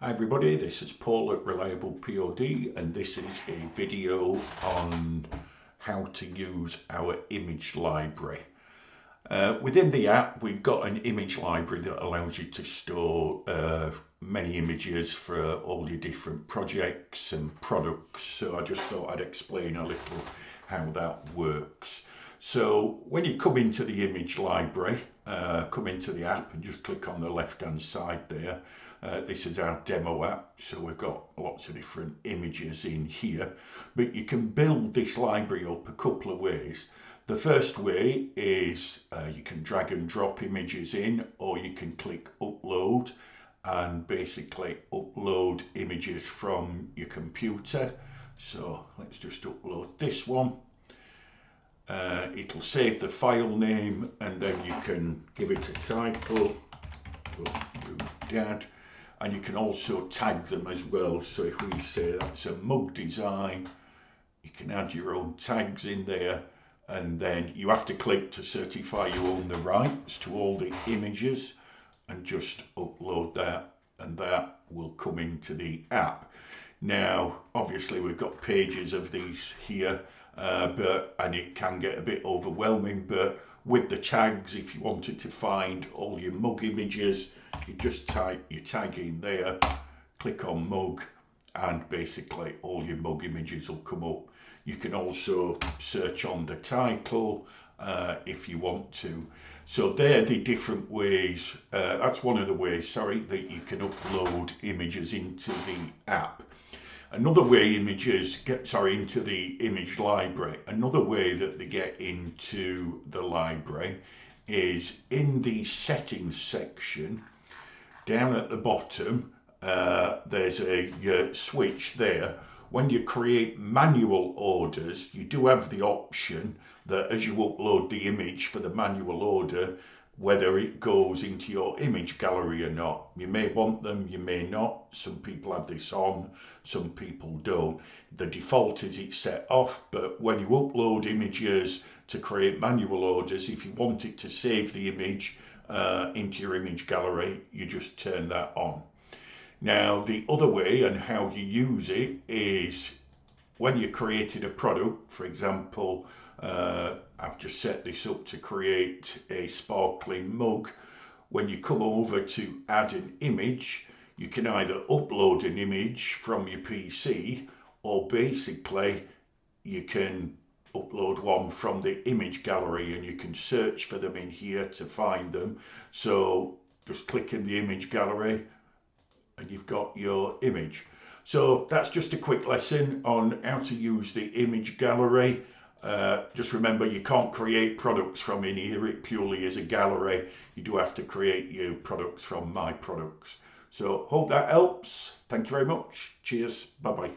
Hi everybody, this is Paul at Reliable POD and this is a video on how to use our image library. Within the app we've got an image library that allows you to store many images for all your different projects and products, so I just thought I'd explain a little how that works. So when you come into the image library, come into the app and just click on the left hand side there. This is our demo app, so we've got lots of different images in here, but you can build this library up a couple of ways. The first way is you can drag and drop images in, or you can click upload and basically upload images from your computer. So let's just upload this one. It'll save the file name and then you can give it a title, Dad, and you can also tag them as well. So if we say that's a mug design, you can add your own tags in there, and then you have to click to certify you own the rights to all the images and just upload that, and that will come into the app. Now obviously we've got pages of these here, and it can get a bit overwhelming, but with the tags, if you wanted to find all your mug images, you just type your tag in there, click on mug, and basically all your mug images will come up. You can also search on the title if you want to. So they're the different ways, that's one of the ways, sorry, that you can upload images into the app. Another way images get, into the image library, another way that they get into the library is in the settings section. Down at the bottom, there's a switch there. When you create manual orders, you do have the option that as you upload the image for the manual order, whether it goes into your image gallery or not. You may want them, you may not. Some people have this on, some people don't. The default is it's set off, but when you upload images to create manual orders, if you want it to save the image into your image gallery, you just turn that on. Now the other way and how you use it is when you're creating a product. For example, I've just set this up to create a sparkling mug. When you come over to add an image, you can either upload an image from your PC, or basically you can upload one from the image gallery and you can search for them in here to find them. So just click in the image gallery and you've got your image. So that's just a quick lesson on how to use the image gallery. Just remember, you can't create products from in here. It purely is a gallery. You do have to create your products from My Products. So hope that helps. Thank you very much. Cheers. Bye bye.